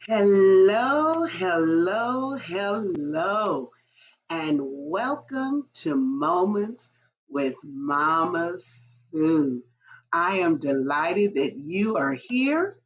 Hello, hello, hello, and welcome to Moments with Mama Sue. I am delighted that you are here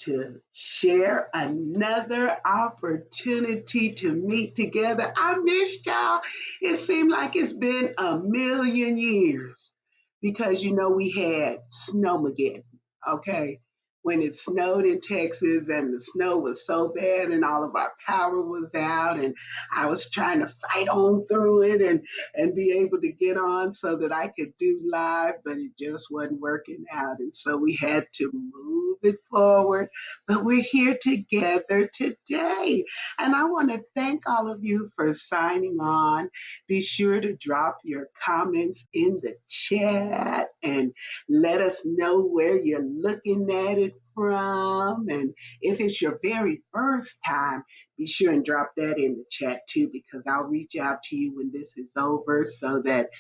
to share another opportunity to meet together. I missed y'all. It seemed like it's been a million years because we had Snowmageddon, okay? When it snowed in Texas and the snow was so bad and all of our power was out and I was trying to fight on through it and be able to get on so that I could do live, but it just wasn't working out. And so we had to move it forward, but we're here together today. And I want to thank all of you for signing on. Be sure to drop your comments in the chat and let us know where you're looking at it from. And if it's your very first time, be sure and drop that in the chat too, because I'll reach out to you when this is over so that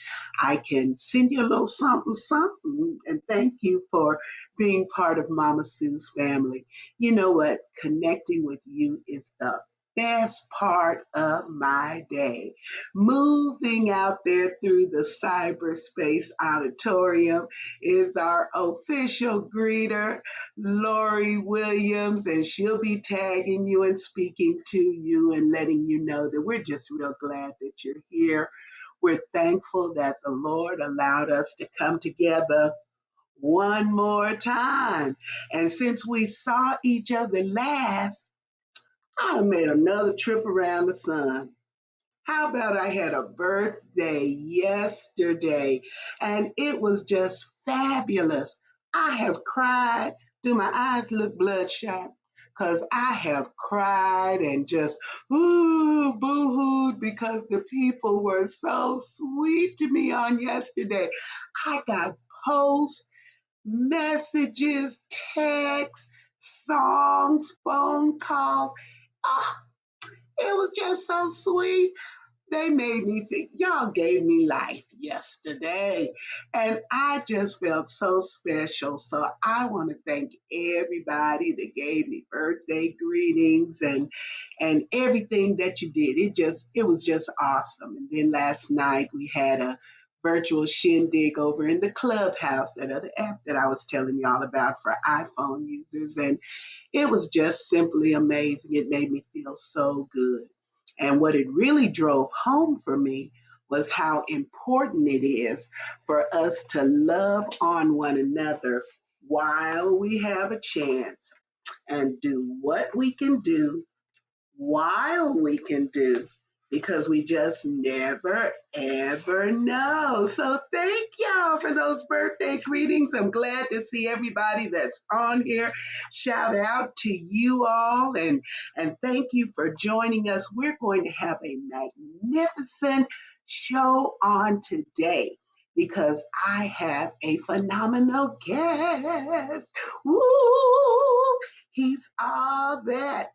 I can send you a little something, something. And thank you for being part of Mama Sue's family. You know what? Connecting with you is the best part of my day. Moving out there through the cyberspace auditorium is our official greeter, Lori Williams, and she'll be tagging you and speaking to you and letting you know that we're just real glad that you're here. We're thankful that the Lord allowed us to come together one more time. And since we saw each other last, I made another trip around the sun. How about I had a birthday yesterday and it was just fabulous. I have cried. Do my eyes look bloodshot? Because I have cried and just boo-hooed because the people were so sweet to me on yesterday. I got posts, messages, texts, songs, phone calls. Ah, it was just so sweet. They made me feel, y'all gave me life yesterday. And I just felt so special. So I want to thank everybody that gave me birthday greetings and everything that you did. It was just awesome. And then last night we had a virtual shindig over in the Clubhouse, that other app that I was telling y'all about for iPhone users. And it was just simply amazing. It made me feel so good. And what it really drove home for me was how important it is for us to love on one another while we have a chance and do what we can do while we can do, because we just never ever know. So thank y'all for those birthday greetings. I'm glad to see everybody that's on here. Shout out to you all and thank you for joining us. We're going to have a magnificent show on today because I have a phenomenal guest. Woo! He's all that.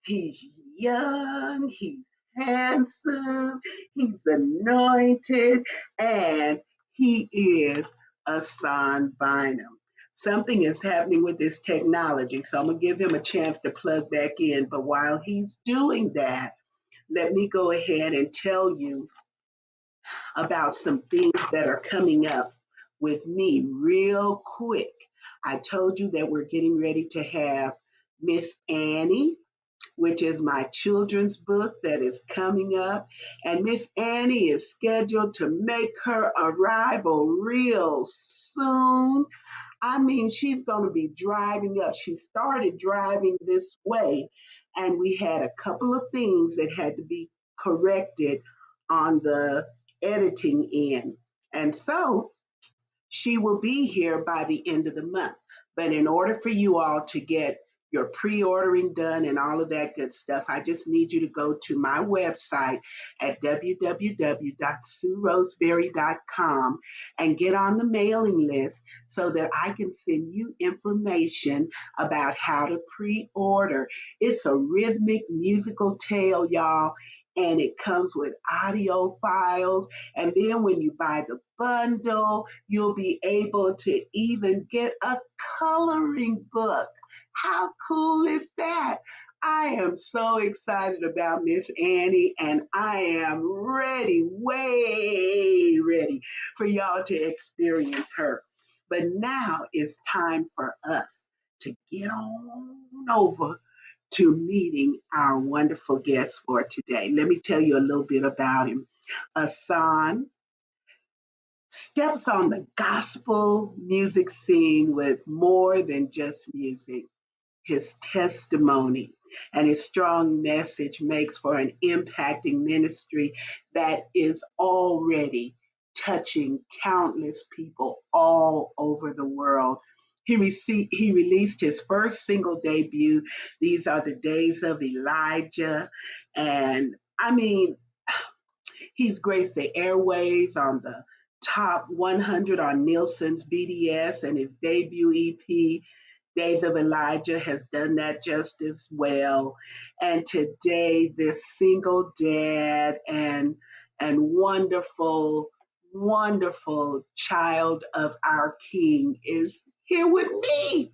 He's young, he's handsome, he's anointed, and he is ASaun Bynum. Something is happening with this technology, so I'm going to give him a chance to plug back in. But while he's doing that, let me go ahead and tell you about some things that are coming up with me real quick. I told you that we're getting ready to have Miss Annie, which is my children's book that is coming up. And Miss Annie is scheduled to make her arrival real soon. I mean, she's going to be driving up. She started driving this way, and we had a couple of things that had to be corrected on the editing end. And so she will be here by the end of the month. But in order for you all to get your pre-ordering done and all of that good stuff, I just need you to go to my website at www.sueroseberry.com and get on the mailing list so that I can send you information about how to pre-order. It's a rhythmic musical tale, y'all, and it comes with audio files. And then when you buy the bundle, you'll be able to even get a coloring book. How cool is that? I am so excited about Miss Annie, and I am ready, way ready for y'all to experience her. But now it's time for us to get on over to meeting our wonderful guest for today. Let me tell you a little bit about him. ASaun steps on the gospel music scene with more than just music. His testimony and his strong message makes for an impacting ministry that is already touching countless people all over the world. He released his first single debut. These are the days of Elijah. And I mean, he's graced the airways on the top 100 on Nielsen's BDS, and his debut EP, Days of Elijah, has done that just as well. And today, this single dad and wonderful, wonderful child of our King is here with me.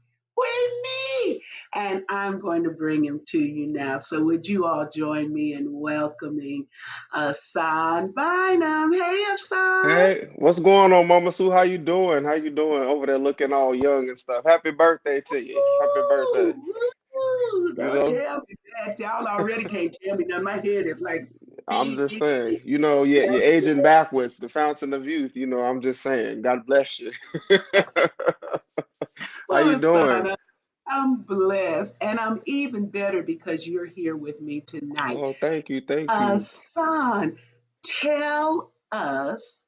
And I'm going to bring him to you now. So would you all join me in welcoming ASaun Bynum? Hey, ASaun. Hey, what's going on, Mama Sue? How you doing? How you doing over there looking all young and stuff? Happy birthday to you. Happy birthday. Woo, woo. You Don't know, tell me that. Y'all already can't tell me that. My head is like I'm beat. just saying, yeah, you're aging backwards, the fountain of youth, I'm just saying. God bless you. How Well, you doing? ASaun, I'm blessed. And I'm even better because you're here with me tonight. Oh, thank you, thank you. Son, tell us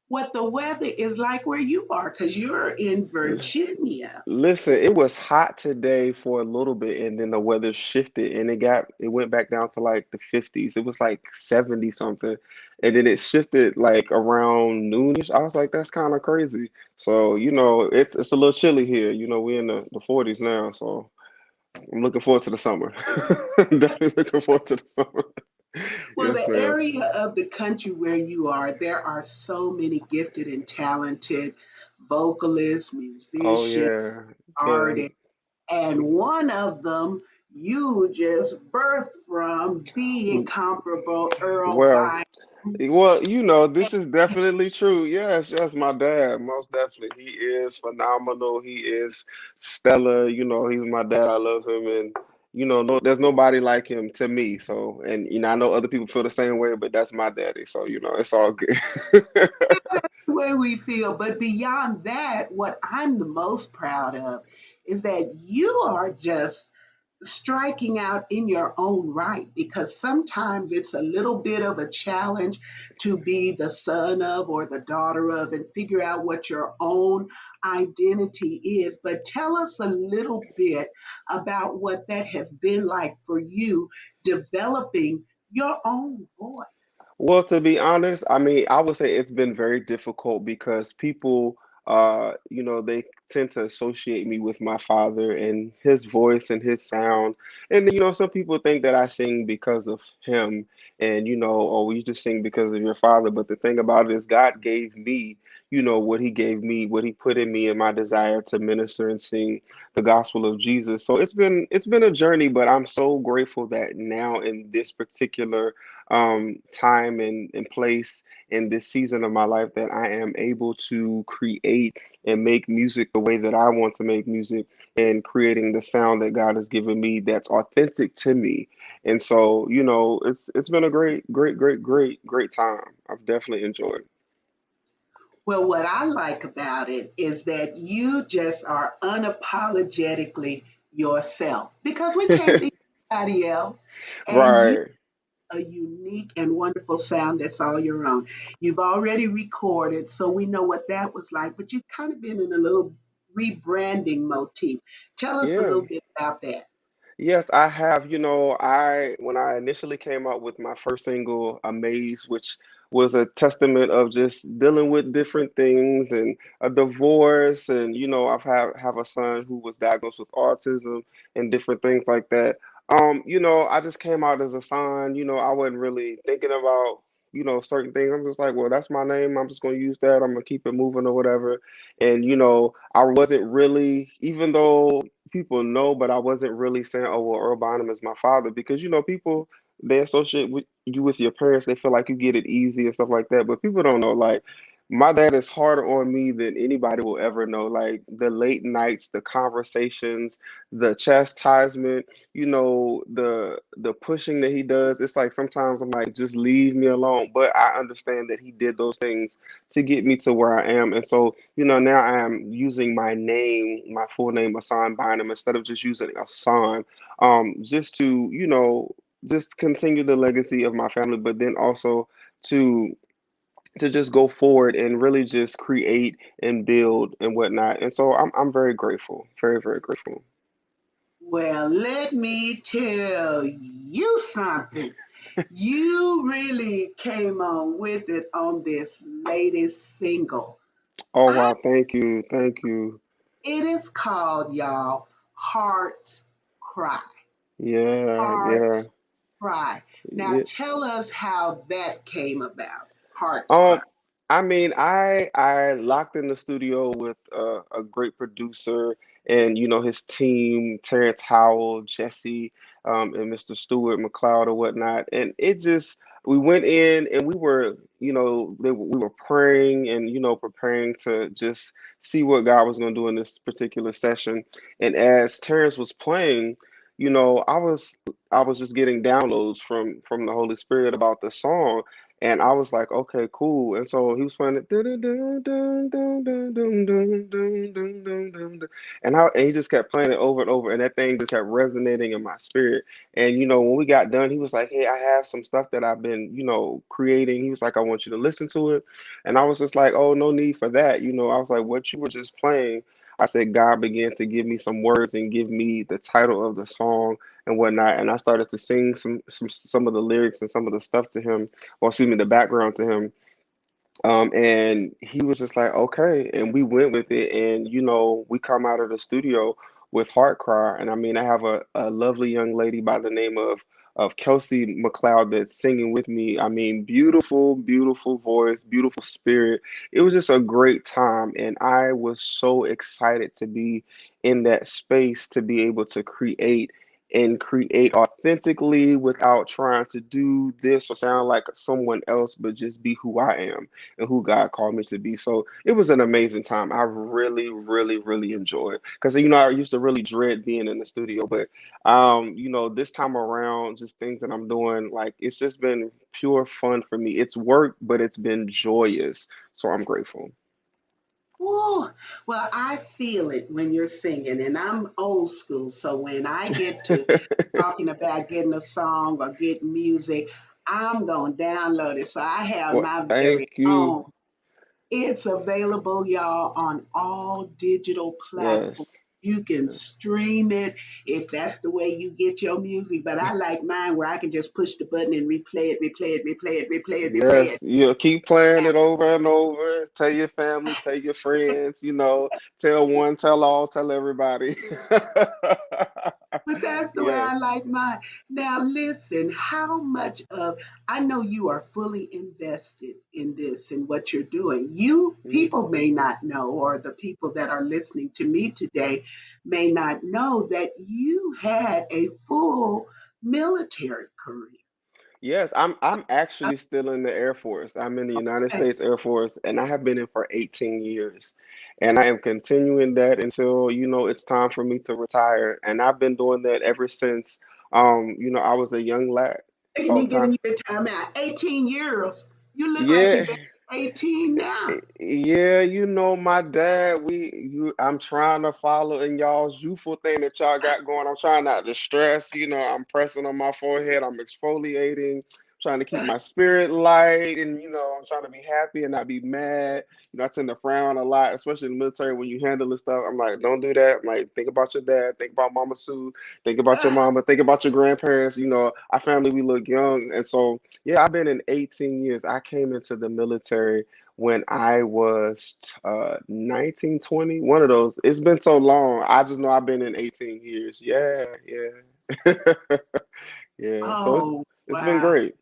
what the weather is like where you are, because you're in Virginia. Listen, it was hot today for a little bit and then the weather shifted and it went back down to like the 50s. It was like 70 something. And then it shifted like around noonish. I was like, that's kind of crazy. So, it's a little chilly here. We're in the 40s now, so I'm looking forward to the summer. Definitely looking forward to the summer. Well, Yes, the ma'am. area of the country where you are, there are so many gifted and talented vocalists, Oh musicians, yeah. Yeah. artists, and one of them you just birthed from the incomparable Earl Well, Bynum. this is definitely true. Yes, yes, my dad, most definitely. He is phenomenal. He is stellar. He's my dad. I love him, and no, there's nobody like him to me. So, and I know other people feel the same way, but that's my daddy. So, it's all good. The way we feel. But beyond that, what I'm the most proud of is that you are just striking out in your own right, because sometimes it's a little bit of a challenge to be the son of or the daughter of and figure out what your own identity is. But tell us a little bit about what that has been like for you developing your own voice. Well, to be honest, I mean, I would say it's been very difficult because people, they tend to associate me with my father and his voice and his sound. And, some people think that I sing because of him and, oh, you just sing because of your father. But the thing about it is God gave me, what he gave me, what he put in me and my desire to minister and sing the gospel of Jesus. So it's been a journey, but I'm so grateful that now in this particular time and place in this season of my life that I am able to create and make music the way that I want to make music and creating the sound that God has given me that's authentic to me. And so, it's been a great, great, great, great, great time. I've definitely enjoyed. Well, what I like about it is that you just are unapologetically yourself, because we can't be anybody else. And you Right. a unique and wonderful sound that's all your own. You've already recorded, so we know what that was like, but you've kind of been in a little rebranding motif. Tell us a Yeah. little bit about that. Yes, I have. I when I initially came out with my first single, Amaze, which was a testament of just dealing with different things and a divorce, and I've have a son who was diagnosed with autism and different things like that. I just came out as a son. I wasn't really thinking about certain things. I'm just like, well, that's my name. I'm just gonna use that. I'm gonna keep it moving or whatever. And I wasn't really, even though people know, but I wasn't really saying, oh, well, Earl Bynum is my father because, people, they associate with you with your parents. They feel like you get it easy and stuff like that. But people don't know, like, my dad is harder on me than anybody will ever know. Like, the late nights, the conversations, the chastisement, the pushing that he does. It's like sometimes I'm like, just leave me alone. But I understand that he did those things to get me to where I am. And so, now I am using my name, my full name, ASaun Bynum, instead of just using ASaun, just to, just continue the legacy of my family, but then also to just go forward and really just create and build and whatnot. And so I'm very grateful, very, very grateful. Well, let me tell you something. You really came on with it on this latest single. Oh I wow, thank you, thank you. It is called, y'all, Hearts Cry. Yeah, yeah. Hearts Cry. Now Yeah. tell us how that came about. Hearts Um, Cry. I mean, I locked in the studio with a great producer and his team, Terrence Howell, Jesse, and Mr. Stewart McLeod or whatnot, and it just we went in and we were we were praying and preparing to just see what God was going to do in this particular session, and as Terrence was playing, I was just getting downloads from the Holy Spirit about the song, and I was like, okay, cool. And so he was playing it, dun, dun, dun, dun, dun, dun, dun, dun, dun, dun, dun, dun, dun. And he just kept playing it over and over, and that thing just kept resonating in my spirit. And when we got done, he was like, hey, I have some stuff that I've been, creating. He was like, I want you to listen to it. And I was just like, oh, no need for that. I was like, what you were just playing. I said, God began to give me some words and give me the title of the song and whatnot. And I started to sing some of the lyrics and some of the stuff to him, or excuse me, the background to him. And he was just like, okay. And we went with it. And, we come out of the studio with Heart Cry. And I mean, I have a lovely young lady by the name of Kelsey McLeod that's singing with me. I mean, beautiful, beautiful voice, beautiful spirit. It was just a great time. And I was so excited to be in that space to be able to create and create authentically without trying to do this or sound like someone else, but just be who I am and who God called me to be. So it was an amazing time. I really, really, really enjoyed, because I used to really dread being in the studio, but this time around, just things that I'm doing, like it's just been pure fun for me. It's work, but it's been joyous. So I'm grateful. Ooh, well, I feel it when you're singing, and I'm old school. So when I get to talking about getting a song or getting music, I'm going to download it. So I have Well, my very thank you. own. It's available, y'all, on all digital platforms. Yes. You can stream it if that's the way you get your music. But I like mine where I can just push the button and replay it, replay it, replay it, replay it, replay it. Yes, keep playing it over and over. Tell your family, tell your friends, tell one, tell all, tell everybody. But that's the way I Yes. like mine. Now, listen, how much of, I know you are fully invested in this and what you're doing. You Mhm. people may not know, or the people that are listening to me today may not know that you had a full military career. Yes, I'm actually still in the Air Force. I'm in the United Okay. States Air Force, and I have been in for 18 years. And I am continuing that until, it's time for me to retire. And I've been doing that ever since I was a young lad. Taking Oh, me time. getting your time out. 18 years. You look like you're Yeah. 18 now. Yeah, my dad, I'm trying to follow in y'all's youthful thing that y'all got going. I'm trying not to stress, I'm pressing on my forehead, I'm exfoliating, trying to keep my spirit light, and I'm trying to be happy and not be mad. I tend to frown a lot, especially in the military when you handle this stuff. I'm like, don't do that. I'm like, think about your dad, think about Mama Sue, think about your mama, think about your grandparents. Our family, we look young. And so, yeah, I've been in 18 years. I came into the military when I was 19, 20, one of those. It's been so long. I just know I've been in 18 years. Yeah, yeah. Yeah. So it's Oh, it's been wow. great.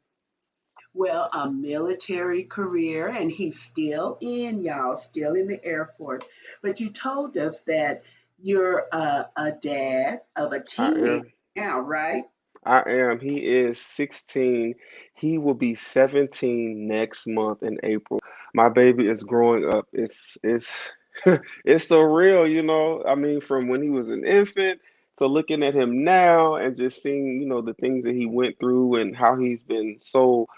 Well, a military career, and he's still in, y'all, still in the Air Force. But you told us that You're a dad of a I teenager am. now, right? I am. He is 16. He will be 17 next month in April. My baby is growing up. It's it's surreal, you know. I mean, from when he was an infant to looking at him now and just seeing, you know, the things that he went through and how he's been so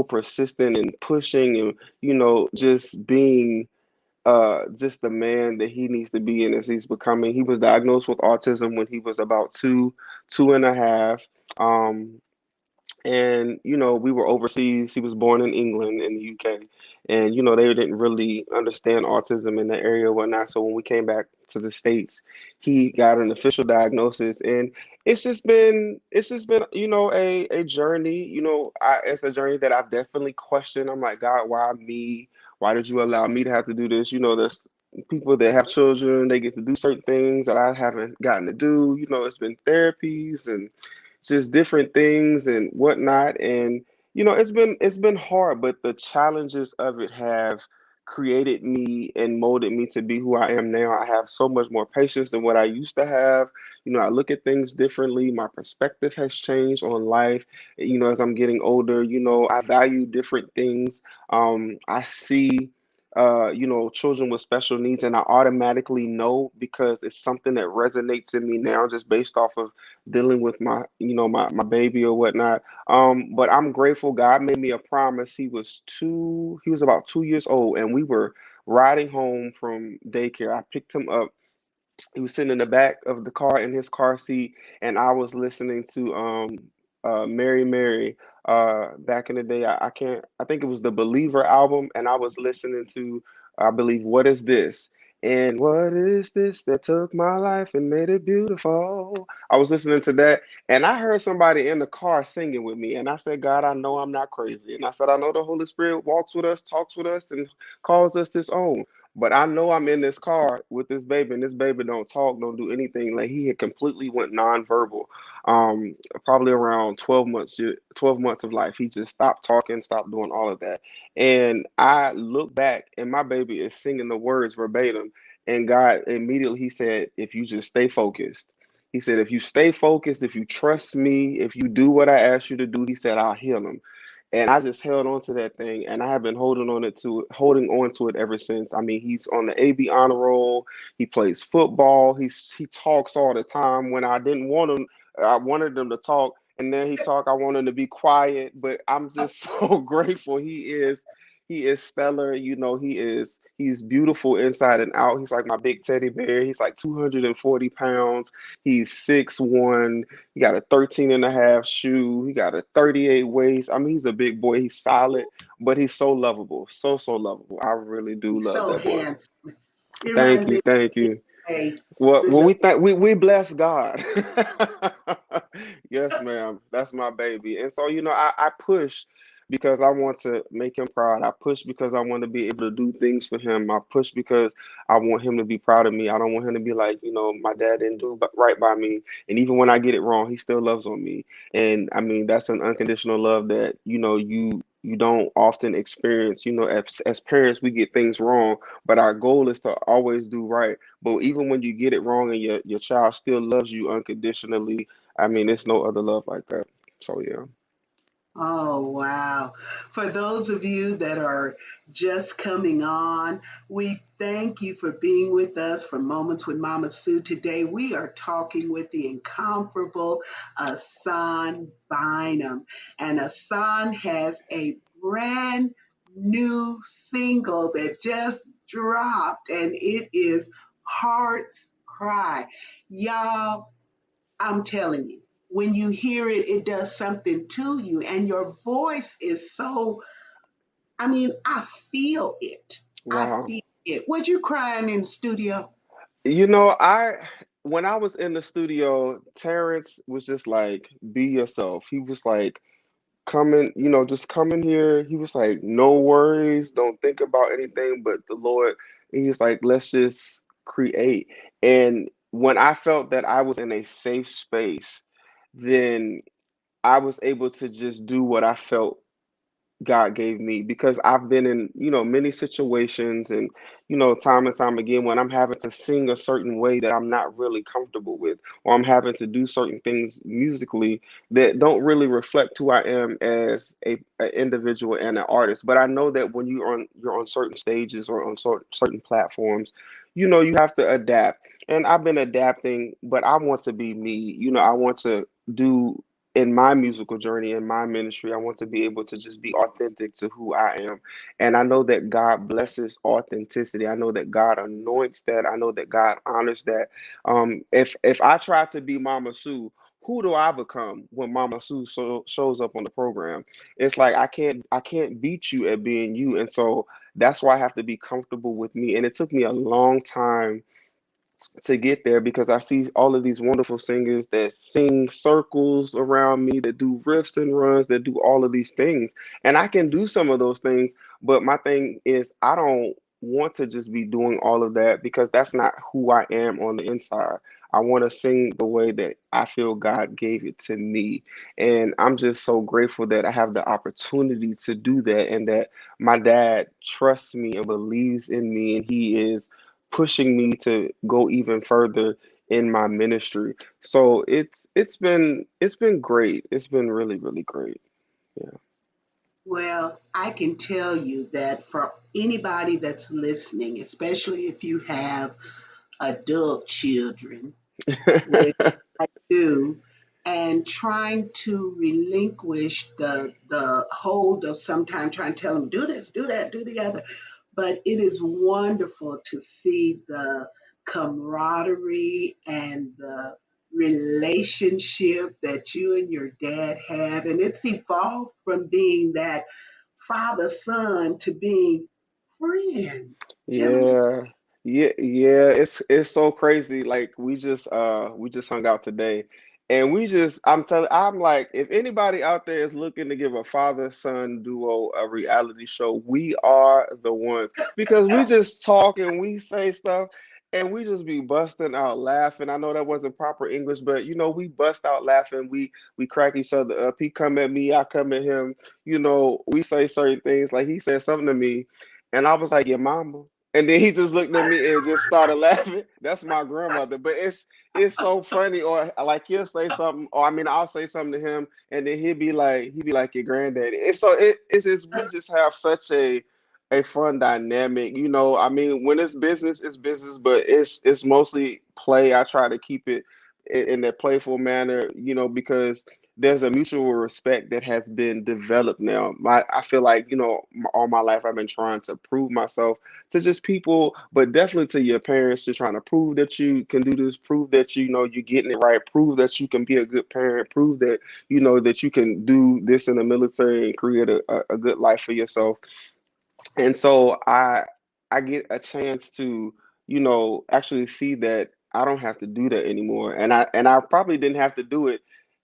persistent and pushing and, you know, just being just the man that he needs to be in as he's becoming. He was diagnosed with autism when he was about two and a half. Um, and you know we were overseas. He was born in England in the UK, and you know they didn't really understand autism in that area or whatnot. So when we came back to the States, he got an official diagnosis, and it's just been you know a journey. You know, it's a journey that I've definitely questioned. I'm like, God, why me? Why did you allow me to have to do this? You know, there's people that have children, they get to do certain things that I haven't gotten to do. You know, it's been therapies and just different things and whatnot. And you know, it's been hard, but the challenges of it have created me and molded me to be who I am now. I have so much more patience than what I used to have. You know, I look at things differently. My perspective has changed on life. You know, as I'm getting older, you know, I value different things. I see you know, children with special needs, and I automatically know because it's something that resonates in me now, just based off of dealing with my, you know, my baby or whatnot. But I'm grateful. God made me a promise. He was about 2 years old, and we were riding home from daycare. I picked him up. He was sitting in the back of the car in his car seat, and I was listening to Mary Mary. Back in the day, I can't. I think it was the Believer album, and I was listening to, I believe, What Is This? And what is this that took my life and made it beautiful? I was listening to that, and I heard somebody in the car singing with me, and I said, God, I know I'm not crazy. And I said, I know the Holy Spirit walks with us, talks with us, and calls us his own. But I know I'm in this car with this baby, and this baby don't talk, don't do anything. Like he had completely went nonverbal. Probably around 12 months of life, he just stopped talking, stopped doing all of that. And I look back, and my baby is singing the words verbatim. And God immediately he said, "If you just stay focused." He said, "If you stay focused, if you trust me, if you do what I asked you to do," he said, "I'll heal him." And I just held on to that thing, and I have been holding on to it ever since. I mean, he's on the AB honor roll. He plays football. He talks all the time. When I didn't want him, I wanted him to talk, and then he talk. I want him to be quiet, but I'm just so grateful. He is stellar. You know, he's beautiful inside and out. He's like my big teddy bear. He's like 240 pounds. He's 6'1". He got a 13 and a half shoe. He got a 38 waist. I mean, he's a big boy. He's solid, but he's so lovable. So lovable. I really do He's love so that boy. handsome. It Thank runs you. in Thank you. a Well, the we thank we bless God. Yes, ma'am. That's my baby. And so, you know, I push because I want to make him proud. I push because I want to be able to do things for him. I push because I want him to be proud of me. I don't want him to be like, you know, my dad didn't do right by me. And even when I get it wrong, he still loves on me. And I mean, that's an unconditional love that, you know, you don't often experience. You know, as parents, we get things wrong, but our goal is to always do right. But even when you get it wrong and your child still loves you unconditionally, I mean, there's no other love like that. So yeah. Oh, wow. For those of you that are just coming on, we thank you for being with us for Moments with Mama Sue. Today, we are talking with the incomparable ASaun Bynum. And ASaun has a brand new single that just dropped, and it is Hearts Cry. Y'all, I'm telling you, when you hear it, it does something to you. And your voice is so, I mean, I feel it. I Wow. feel it. Was you crying in the studio? You know, I when I was in the studio, Terrence was just like, be yourself. He was like, come in, you know, just come in here. He was like, no worries, don't think about anything but the Lord. He was like, let's just create. And when I felt that I was in a safe space, then I was able to just do what I felt God gave me, because I've been in, many situations, and, time and time again, when I'm having to sing a certain way that I'm not really comfortable with, or I'm having to do certain things musically that don't really reflect who I am as a individual and an artist. But I know that when you're on certain stages or on certain platforms, you have to adapt. And I've been adapting, but I want to be me. I want to do in my musical journey, in my ministry, I want to be able to just be authentic to who I am. And I know that God blesses authenticity. I know that God anoints that. I know that God honors that. If I try to be Mama Sue, who do I become when Mama Sue shows up on the program? It's like I can't beat you at being you. And so that's why I have to be comfortable with me. And it took me a long time to get there, because I see all of these wonderful singers that sing circles around me, that do riffs and runs, that do all of these things. And I can do some of those things, but my thing is, I don't want to just be doing all of that, because that's not who I am on the inside. I want to sing the way that I feel God gave it to me. And I'm just so grateful that I have the opportunity to do that, and that my dad trusts me and believes in me, and he is pushing me to go even further in my ministry. So it's been great. It's been really, really great. Yeah. Well, I can tell you that for anybody that's listening, especially if you have adult children, which I do, and trying to relinquish the hold of sometimes trying to tell them, do this, do that, do the other. But it is wonderful to see the camaraderie and the relationship that you and your dad have. And it's evolved from being that father son to being friends. Gentlemen, Yeah, yeah. It's so crazy. Like we just hung out today, and I'm like, if anybody out there is looking to give a father son duo a reality show, we are the ones, because we just talk and we say stuff. And we just be busting out laughing. I know that wasn't proper English, but we bust out laughing. We crack each other up. He come at me, I come at him. We say certain things. Like he said something to me, and I was like, "Your mama." And then he just looked at me and just started laughing. That's my grandmother. But it's so funny. Or like he'll say something, or I mean I'll say something to him, and then he'll be like your granddaddy. It's just, we just have such a fun dynamic. I mean, when it's business, but it's mostly play. I try to keep it in that playful manner, because there's a mutual respect that has been developed now. I feel like, all my life I've been trying to prove myself to just people, but definitely to your parents, just trying to prove that you can do this, prove that you're getting it right, prove that you can be a good parent, prove that that you can do this in the military and create a good life for yourself. And so I get a chance to actually see that I don't have to do that anymore, and I probably didn't have to do it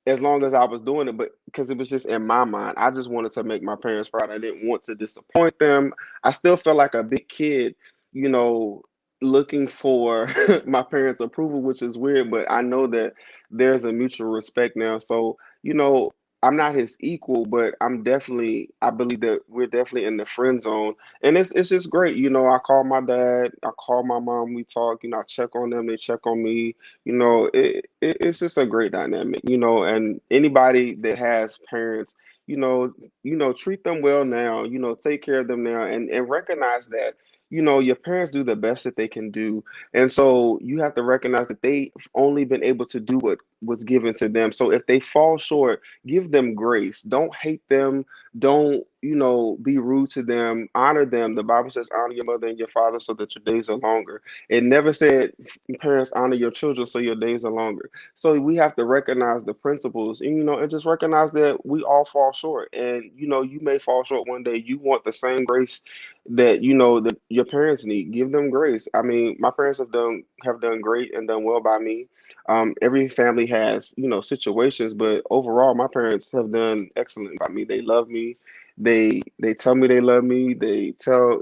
as long as I was doing it, but because it was just in my mind, I just wanted to make my parents proud. I didn't want to disappoint them. I still felt like a big kid, you know looking for my parents approval, which is weird, but I know that there's a mutual respect now. So I'm not his equal, but I believe that we're definitely in the friend zone. And it's just great. I call my dad, I call my mom, we talk, I check on them, they check on me. It's just a great dynamic, and anybody that has parents, you know, treat them well now, take care of them now, and recognize that, your parents do the best that they can do. And so you have to recognize that they've only been able to do what was given to them. So if they fall short, give them grace. Don't hate them. Don't, be rude to them. Honor them. The Bible says, honor your mother and your father so that your days are longer. It never said, parents, honor your children so your days are longer. So we have to recognize the principles, and just recognize that we all fall short. And, you may fall short one day. You want the same grace that, that your parents need. Give them grace. I mean, my parents have done great and done well by me. Every family has, situations, but overall, my parents have done excellent by me. They love me. They tell me they love me. They tell,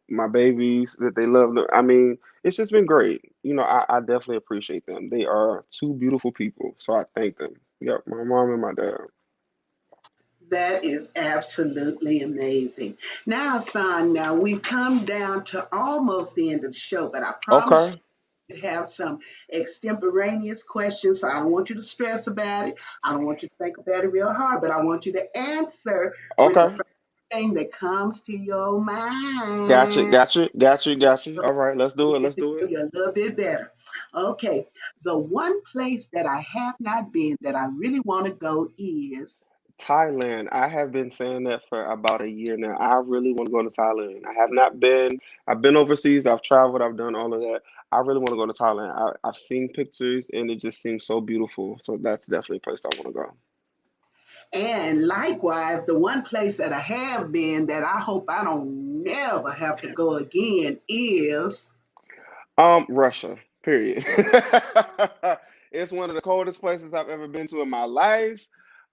my babies that they love them. I mean, it's just been great. I definitely appreciate them. They are two beautiful people, so I thank them. Yep, my mom and my dad. That is absolutely amazing. Now, son, now we've come down to almost the end of the show, but I promise Okay. you have some extemporaneous questions, so I don't want you to stress about it. I don't want you to think about it real hard, but I want you to answer with the Okay. first thing that comes to your Gotcha. mind. Gotcha. Gotcha. Gotcha. All right. Let's We do it. get Let's to do know it. you a little bit better. Okay, the one place that I have not been that I really want to go is. Thailand. I have been saying that for about a year now. I really want to go to Thailand. I have not been. I've been overseas. I've traveled. I've done all of that. I really want to go to Thailand. I've seen pictures and it just seems so beautiful. So that's definitely a place I want to go. And likewise, the one place that I have been that I hope I don't never have to go again is. Russia. Period. It's one of the coldest places I've ever been to in my life.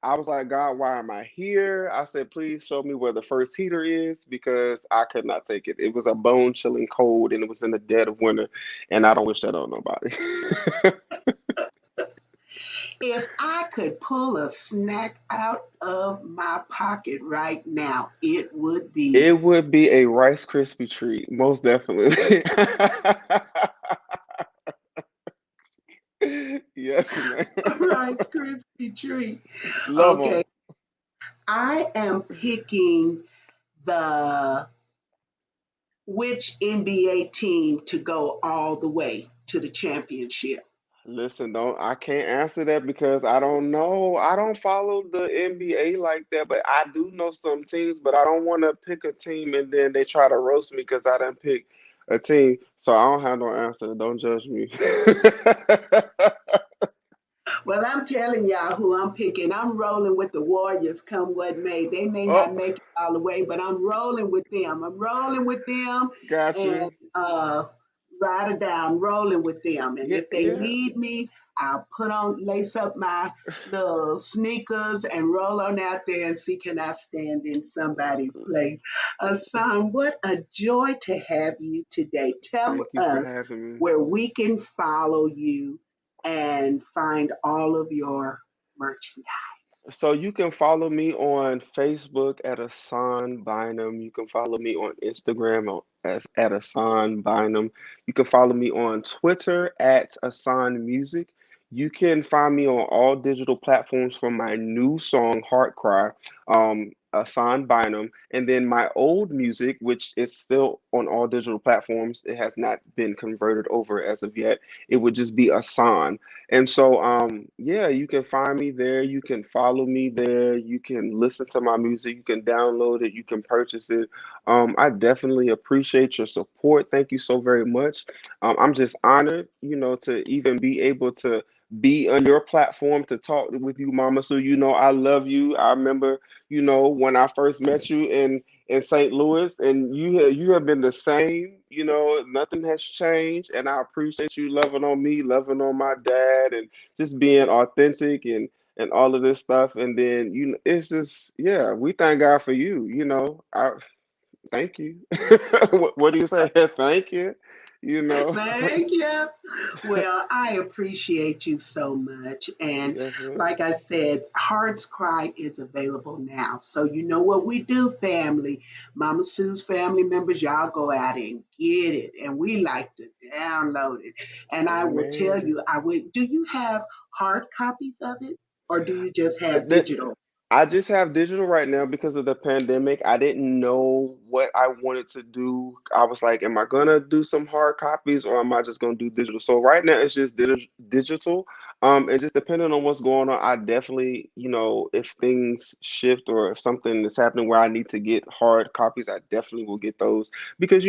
I was like, God, why am I here? I said, please show me where the first heater is because I could not take it. It was a bone chilling cold and it was in the dead of winter, and I don't wish that on nobody. If I could pull a snack out of my pocket right now, it would be It would be a Rice Krispie treat, most definitely. Yes, man. a Rice Krispie treat. Love Okay, them. I am picking the which NBA team to go all the way to the championship. Listen, don't I can't answer that because I don't know. I don't follow the NBA like that, but I do know some teams, but I don't want to pick a team and then they try to roast me because I didn't pick a team. So I don't have no answer. Don't judge me. Well, I'm telling y'all who I'm picking. I'm rolling with the Warriors come what may. They may Oh, not make it all the way, but I'm rolling with them. I'm rolling with them got and you. uh ride or die. I'm rolling with them. And Yeah, if they yeah. need me, I'll lace up my little sneakers and roll on out there and see can I stand in somebody's place. Son, what a joy to have you today. Tell Thank you for us having me. where we can follow you and find all of your merchandise. So you can follow me on Facebook at ASaun Bynum. You can follow me on Instagram as at ASaun Bynum. You can follow me on Twitter at ASaun Music. You can find me on all digital platforms for my new song Heart Cry, ASaun Bynum, and then my old music, which is still on all digital platforms. It has not been converted over as of yet. It would just be ASaun. And so, yeah, you can find me there. You can follow me there. You can listen to my music. You can download it. You can purchase it. I definitely appreciate your support. Thank you so very much. I'm just honored, to even be able to be on your platform to talk with you, Mama. So I love you. I remember, when I first met you in St. Louis, and you have been the same. Nothing has changed, and I appreciate you loving on me, loving on my dad, and just being authentic and all of this stuff. And then it's just yeah, we thank God for you. I thank you. What do you say? Thank you. You know. Thank you. Well, I appreciate you so much. And Yes, ma'am. like I said, Hearts Cry is available now. So you know what we do, family. Mama Sue's family members, y'all go out and get it. And we like to download it. And I will tell Amen. you, I would do you have hard copies of it or do you just have That digital? I just have digital right now because of the pandemic. I didn't know what I wanted to do. I was like, am I gonna do some hard copies or am I just gonna do digital? So right now it's just digital. And just depending on what's going on, I definitely, if things shift or if something is happening where I need to get hard copies, I definitely will get those because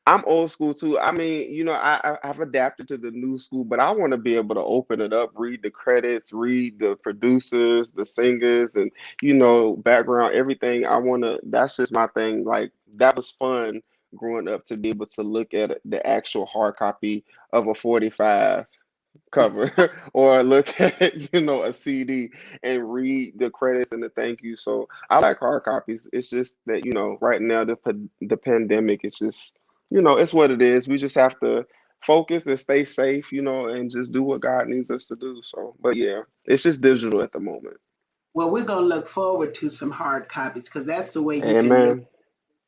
I'm old school too. I mean, I've adapted to the new school, but I want to be able to open it up, read the credits, read the producers, the singers, and background, everything. That's just my thing. Like, that was fun growing up to be able to look at the actual hard copy of a 45 cover or look at, a CD and read the credits and the thank you. So I like hard copies. It's just that, right now, the pandemic, it's just, it's what it is. We just have to focus and stay safe, and just do what God needs us to do. So, but yeah, it's just digital at the moment. Well, we're going to look forward to some hard copies because that's the way you can really Amen.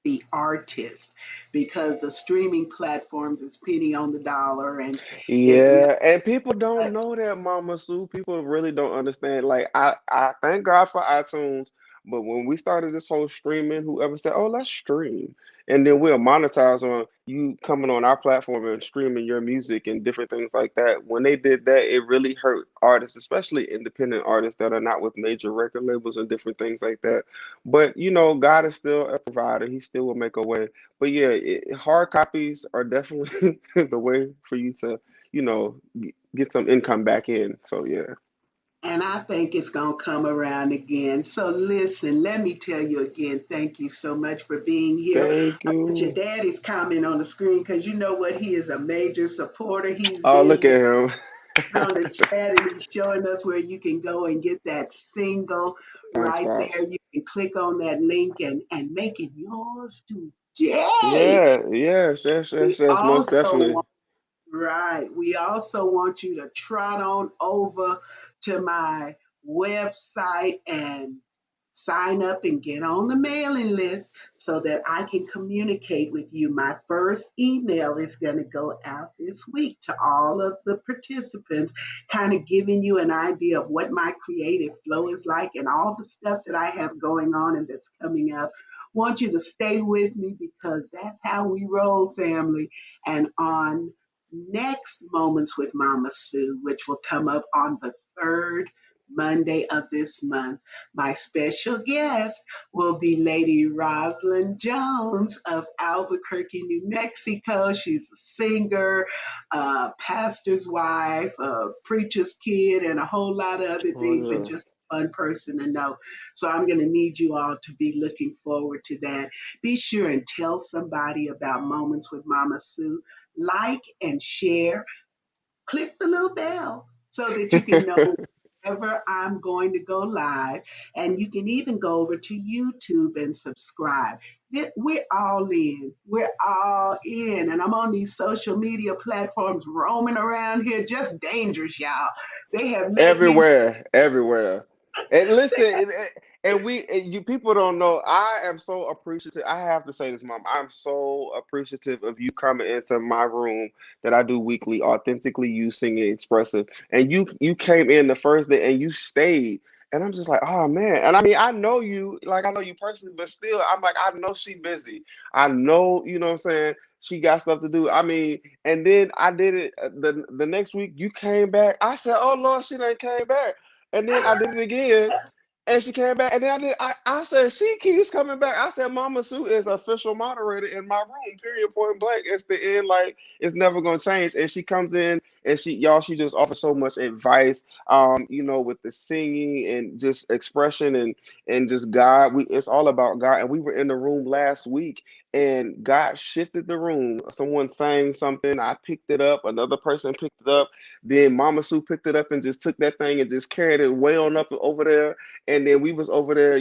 the artist because the streaming platforms is penny on the dollar and it really Yeah, and people don't know that, Mama Sue. People really don't understand. Like I thank God for iTunes, but when we started this whole streaming, whoever said, "Oh, let's stream," and then we'll monetize on you coming on our platform and streaming your music and different things like that. When they did that, it really hurt artists, especially independent artists that are not with major record labels and different things like that. But God is still a provider. He still will make a way. But yeah, hard copies are definitely the way for you to get some income back in. So yeah. and I think it's going to come around again. So listen, let me tell you again, thank you so much for being here. Thank Put your you. daddy's comment on the screen because you know what? He is a major supporter. He's Oh, there. look He's at him. on the chat and he's showing us where you can go and get that single Thanks, right there. Pops. You can click on that link and make it yours today. Yeah, yes, yes, yes, We yes, most also definitely. Right. We also want you to trot on over to my website and sign up and get on the mailing list so that I can communicate with you. My first email is going to go out this week to all of the participants, kind of giving you an idea of what my creative flow is like and all the stuff that I have going on and that's coming up. Want you to stay with me because that's how we roll, family. And on next Moments with Mama Sue, which will come up on the third Monday of this month. My special guest will be Lady Rosalind Jones of Albuquerque, New Mexico. She's a singer, a pastor's wife, a preacher's kid, and a whole lot of other Oh things, and yes. just a fun person to know. So I'm going to need you all to be looking forward to that. Be sure and tell somebody about Moments with Mama Sue, like and share, click the little bell so that you can know whenever I'm going to go live. And you can even go over to YouTube and subscribe. We're all in. We're all in. And I'm on these social media platforms roaming around here, just dangerous, y'all. They have made me. Everywhere, everywhere. And listen, and you people don't know. I am so appreciative. I have to say this, Mom. I'm so appreciative of you coming into my room that I do weekly, authentically you singing expressive. And you came in the first day and you stayed. And I'm just like, oh man. And I mean, I know you, like I know you personally, but still, I'm like, I know she busy. I know, you know what I'm saying? She got stuff to do. I mean, and then I did it the next week. You came back. I said, "Oh Lord, she done came back." And then I did it again, and she came back. And then I said, "She keeps coming back." I said, "Mama Sue is official moderator in my room. Period. Point blank. It's the end. Like it's never gonna change." And she comes in and she just offers so much advice. With the singing and just expression and just God. It's all about God. And we were in the room last week and God shifted the room. Someone sang something, I picked it up, another person picked it up, then Mama Sue picked it up and just took that thing and just carried it way on up over there. And then we was over there,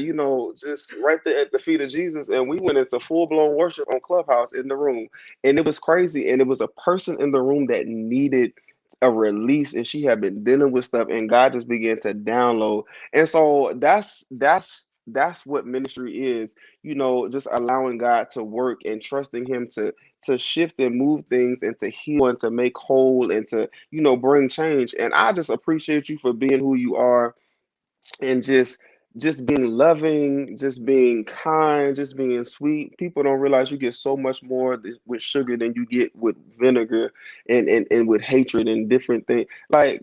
just right there at the feet of Jesus, and we went into full-blown worship on Clubhouse in the room. And it was crazy. And it was a person in the room that needed a release, and she had been dealing with stuff, and God just began to download. And so that's what ministry is, just allowing God to work and trusting Him to shift and move things and to heal and to make whole and to bring change. And I just appreciate you for being who you are and just being loving, just being kind, just being sweet. People don't realize you get so much more with sugar than you get with vinegar and with hatred and different things. Like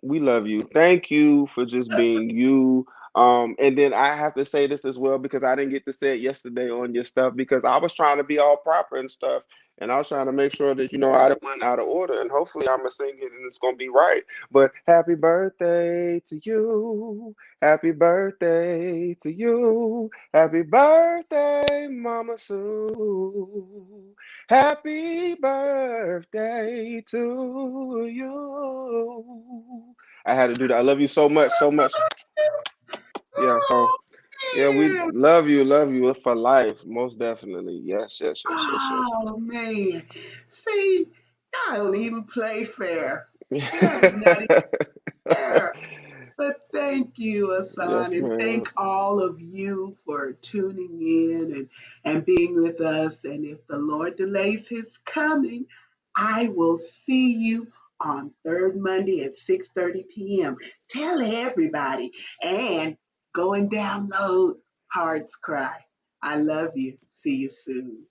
we love you. Thank you for just being you. And then I have to say this as well because I didn't get to say it yesterday on your stuff because I was trying to be all proper and stuff. And I was trying to make sure that, I didn't went out of order. And hopefully I'm going to sing it and it's going to be right. But happy birthday to you. Happy birthday to you. Happy birthday, Mama Sue. Happy birthday to you. I had to do that. I love you so much, so much. Yeah, so yeah, we Oh, love you for life, most definitely. Yes, yes, yes, oh man. See, y'all don't even play fair. That is not yes, even fair. But thank Thank you, Yes, ASaun, and ma'am. thank all of you for tuning in and being with us. And if the Lord delays his coming, I will see you on third Monday at 6:30 p.m. Tell everybody and go and download Hearts Cry. I love you. See you soon.